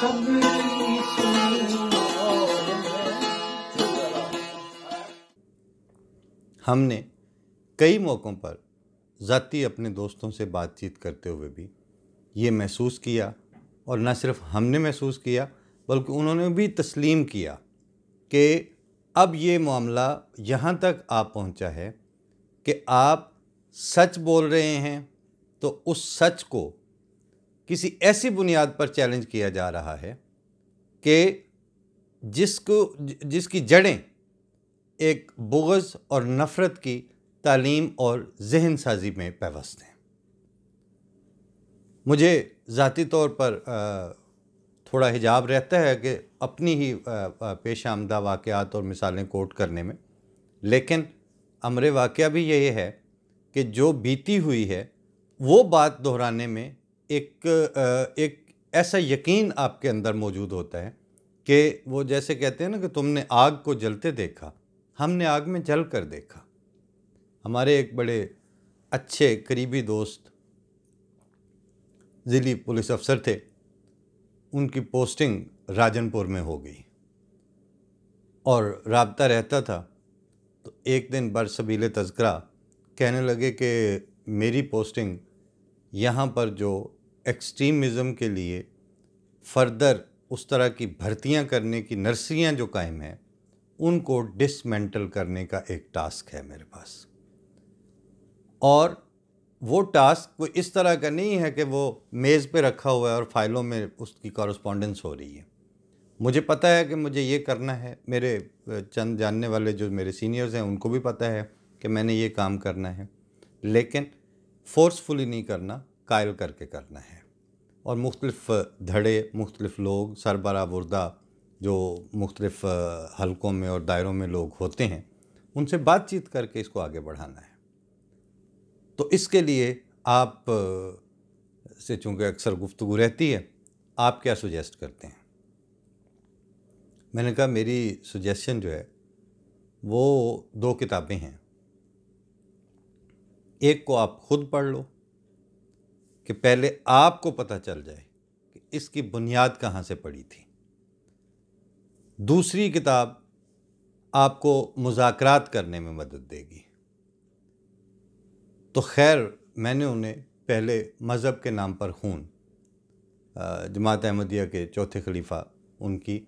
ہم نے کئی موقعوں پر ذاتی اپنے دوستوں سے بات چیت کرتے ہوئے بھی یہ محسوس کیا، اور نہ صرف ہم نے محسوس کیا بلکہ انہوں نے بھی تسلیم کیا کہ اب یہ معاملہ یہاں تک آ پہنچا ہے کہ آپ سچ بول رہے ہیں تو اس سچ کو کسی ایسی بنیاد پر چیلنج کیا جا رہا ہے کہ جس کی جڑیں ایک بغض اور نفرت کی تعلیم اور ذہن سازی میں پیوست ہیں۔ مجھے ذاتی طور پر تھوڑا حجاب رہتا ہے کہ اپنی ہی پیش آمدہ واقعات اور مثالیں کوٹ کرنے میں، لیکن امر واقعہ بھی یہ ہے کہ جو بیتی ہوئی ہے وہ بات دہرانے میں ایک ایسا یقین آپ کے اندر موجود ہوتا ہے کہ وہ جیسے کہتے ہیں نا کہ تم نے آگ کو جلتے دیکھا، ہم نے آگ میں جل کر دیکھا۔ ہمارے ایک بڑے اچھے قریبی دوست ضلعی پولیس افسر تھے، ان کی پوسٹنگ راجن پور میں ہو گئی اور رابطہ رہتا تھا، تو ایک دن برسبیل تذکرہ کہنے لگے کہ میری پوسٹنگ یہاں پر جو ایکسٹریمزم کے لیے فردر اس طرح کی بھرتیاں کرنے کی نرسریاں جو قائم ہیں ان کو ڈسمینٹل کرنے کا ایک ٹاسک ہے میرے پاس، اور وہ ٹاسک کوئی اس طرح کا نہیں ہے کہ وہ میز پہ رکھا ہوا ہے اور فائلوں میں اس کی کورسپونڈنس ہو رہی ہے۔ مجھے پتہ ہے کہ مجھے یہ کرنا ہے، میرے چند جاننے والے جو میرے سینئرز ہیں ان کو بھی پتہ ہے کہ میں نے یہ کام کرنا ہے، لیکن فورسفلی نہیں کرنا، قائل کر کے کرنا ہے۔ اور مختلف دھڑے، مختلف لوگ، سربراہ جو مختلف حلقوں میں اور دائروں میں لوگ ہوتے ہیں ان سے بات چیت کر کے اس کو آگے بڑھانا ہے۔ تو اس کے لیے آپ سے چونکہ اکثر گفتگو رہتی ہے، آپ کیا سجیسٹ کرتے ہیں؟ میں نے کہا میری سجیشن جو ہے وہ 2 کتابیں ہیں۔ ایک کو آپ خود پڑھ لو کہ پہلے آپ کو پتہ چل جائے کہ اس کی بنیاد کہاں سے پڑی تھی۔ دوسری کتاب آپ کو مذاکرات کرنے میں مدد دے گی۔ تو خیر میں نے انہیں پہلے مذہب کے نام پر خون، جماعت احمدیہ کے چوتھے خلیفہ، ان کی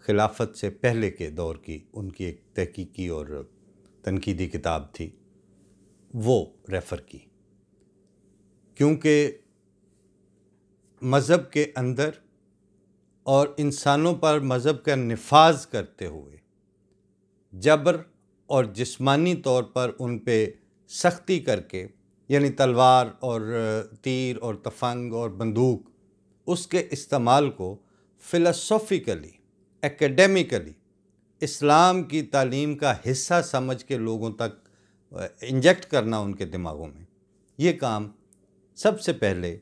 خلافت سے پہلے کے دور کی ان کی ایک تحقیقی اور تنقیدی کتاب تھی، وہ ریفر کی، کیونکہ مذہب کے اندر اور انسانوں پر مذہب کا نفاذ کرتے ہوئے جبر اور جسمانی طور پر ان پہ سختی کر کے، یعنی تلوار اور تیر اور تفنگ اور بندوق، اس کے استعمال کو فلسافیکلی، ایکیڈیمیکلی اسلام کی تعلیم کا حصہ سمجھ کے لوگوں تک انجیکٹ کرنا ان کے دماغوں میں، یہ کام سب سے پہلے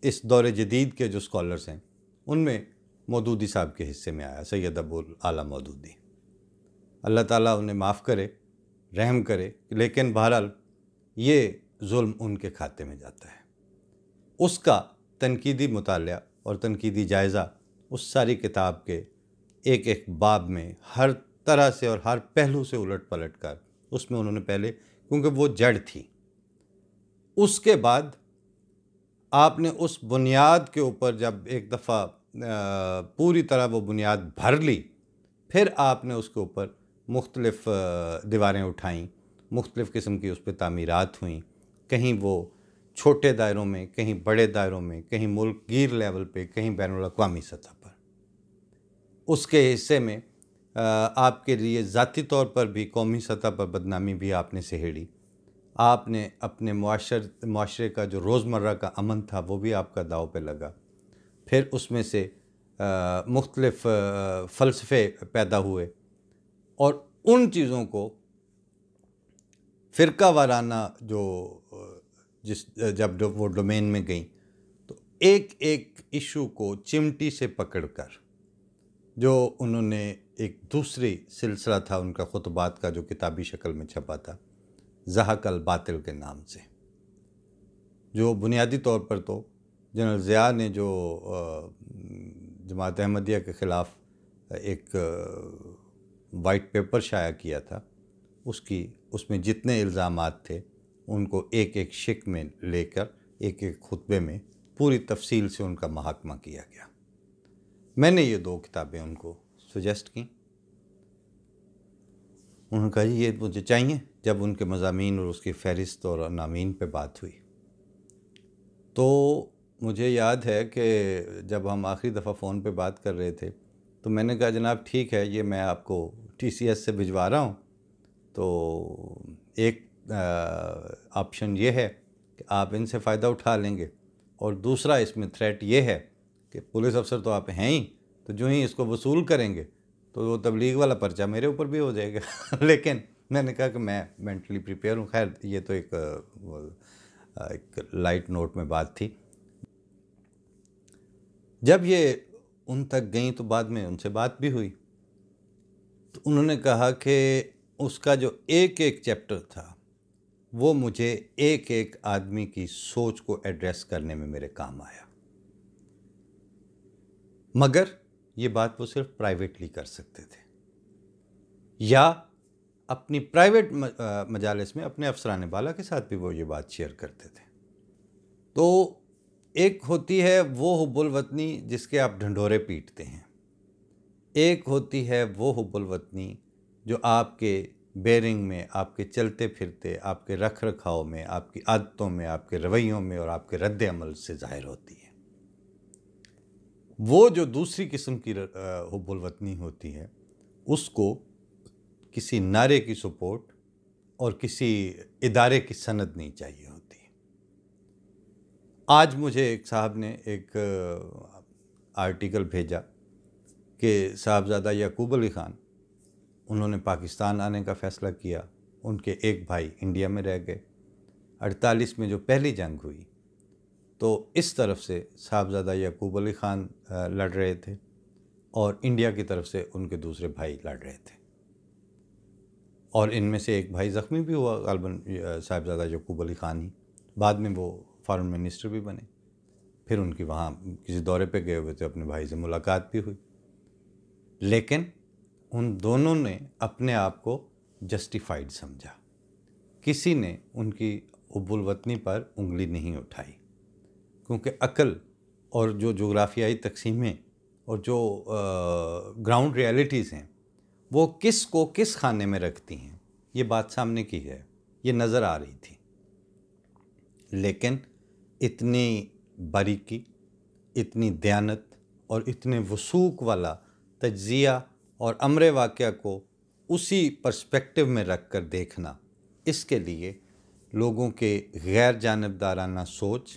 اس دور جدید کے جو اسکالرز ہیں ان میں مودودی صاحب کے حصے میں آیا، سید ابو اعلیٰ مودودی، اللہ تعالیٰ انہیں معاف کرے، رحم کرے، لیکن بہرحال یہ ظلم ان کے کھاتے میں جاتا ہے۔ اس کا تنقیدی مطالعہ اور تنقیدی جائزہ اس ساری کتاب کے ایک ایک باب میں ہر طرح سے اور ہر پہلو سے الٹ پلٹ کر اس میں انہوں نے پہلے، کیونکہ وہ جڑ تھی، اس کے بعد آپ نے اس بنیاد کے اوپر جب ایک دفعہ پوری طرح وہ بنیاد بھر لی، پھر آپ نے اس کے اوپر مختلف دیواریں اٹھائیں، مختلف قسم کی اس پہ تعمیرات ہوئیں، کہیں وہ چھوٹے دائروں میں، کہیں بڑے دائروں میں، کہیں ملک گیر لیول پہ، کہیں بین الاقوامی سطح پر۔ اس کے حصے میں آپ کے لیے ذاتی طور پر بھی قومی سطح پر بدنامی بھی آپ نے سہیڑی، آپ نے اپنے معاشرے کا جو روزمرہ کا امن تھا وہ بھی آپ کا داؤ پہ لگا، پھر اس میں سے مختلف فلسفے پیدا ہوئے، اور ان چیزوں کو فرقہ وارانہ جب وہ ڈومین میں گئیں تو ایک ایک ایشو کو چمٹی سے پکڑ کر، جو انہوں نے ایک دوسری سلسلہ تھا ان کا خطبات کا جو کتابی شکل میں چھپا تھا، زحق الباطل کے نام سے، جو بنیادی طور پر تو جنرل ضیاء نے جو جماعت احمدیہ کے خلاف ایک وائٹ پیپر شائع کیا تھا، اس میں جتنے الزامات تھے ان کو ایک ایک شق میں لے کر ایک ایک خطبے میں پوری تفصیل سے ان کا محاکمہ کیا گیا۔ میں نے یہ 2 کتابیں ان کو سجیسٹ کیں، انہوں نے کہا جی یہ مجھے چاہیے۔ جب ان کے مضامین اور اس کی فہرست اور عناوین پہ بات ہوئی تو مجھے یاد ہے کہ جب ہم آخری دفعہ فون پہ بات کر رہے تھے تو میں نے کہا جناب ٹھیک ہے، یہ میں آپ کو TCS سے بھجوا رہا ہوں، تو ایک آپشن یہ ہے کہ آپ ان سے فائدہ اٹھا لیں گے، اور دوسرا اس میں تھریٹ یہ ہے کہ پولیس افسر تو آپ ہیں ہی، تو جو ہی اس کو وصول کریں گے تو وہ تبلیغ والا پرچہ میرے اوپر بھی ہو جائے گا۔ لیکن میں نے کہا کہ میں مینٹلی پریپیئر ہوں۔ خیر یہ تو ایک لائٹ نوٹ میں بات تھی۔ جب یہ ان تک گئیں تو بعد میں ان سے بات بھی ہوئی، تو انہوں نے کہا کہ اس کا جو ایک ایک چیپٹر تھا وہ مجھے ایک ایک آدمی کی سوچ کو ایڈریس کرنے میں میرے کام آیا، مگر یہ بات وہ صرف پرائیویٹلی کر سکتے تھے یا اپنی پرائیویٹ مجالس میں اپنے افسران بالا کے ساتھ بھی وہ یہ بات شیئر کرتے تھے۔ تو ایک ہوتی ہے وہ حب الوطنی جس کے آپ ڈھنڈورے پیٹتے ہیں، ایک ہوتی ہے وہ حب الوطنی جو آپ کے بیرنگ میں، آپ کے چلتے پھرتے، آپ کے رکھ رکھاؤ میں، آپ کی عادتوں میں، آپ کے رویوں میں اور آپ کے رد عمل سے ظاہر ہوتی ہے۔ وہ جو دوسری قسم کی حب الوطنی ہوتی ہے اس کو کسی نعرے کی سپورٹ اور کسی ادارے کی سند نہیں چاہیے ہوتی۔ آج مجھے ایک صاحب نے ایک آرٹیکل بھیجا کہ صاحبزادہ یعقوب علی خان، انہوں نے پاکستان آنے کا فیصلہ کیا، ان کے ایک بھائی انڈیا میں رہ گئے۔ 48 میں جو پہلی جنگ ہوئی تو اس طرف سے صاحبزادہ یعقوب علی خان لڑ رہے تھے اور انڈیا کی طرف سے ان کے دوسرے بھائی لڑ رہے تھے، اور ان میں سے ایک بھائی زخمی بھی ہوا، غالباً صاحبزادہ یعقوب علی خان ہی۔ بعد میں وہ فارن منسٹر بھی بنے، پھر ان کی وہاں کسی دورے پہ گئے ہوئے تھے، اپنے بھائی سے ملاقات بھی ہوئی، لیکن ان دونوں نے اپنے آپ کو جسٹیفائیڈ سمجھا، کسی نے ان کی حب الوطنی پر انگلی نہیں اٹھائی، کیونکہ عقل اور جو جغرافیائی تقسیمیں اور جو گراؤنڈ ریالٹیز ہیں وہ کس کو کس خانے میں رکھتی ہیں یہ بات سامنے کی ہے، یہ نظر آ رہی تھی۔ لیکن اتنی باریکی، اتنی دیانت اور اتنے وثوق والا تجزیہ اور امر واقعہ کو اسی پرسپیکٹو میں رکھ کر دیکھنا، اس کے لیے لوگوں کے غیر جانبدارانہ سوچ،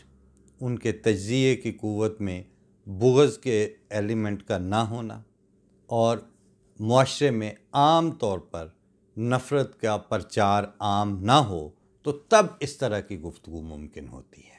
ان کے تجزیے کی قوت میں بغض کے ایلیمنٹ کا نہ ہونا، اور معاشرے میں عام طور پر نفرت کا پرچار عام نہ ہو، تو تب اس طرح کی گفتگو ممکن ہوتی ہے۔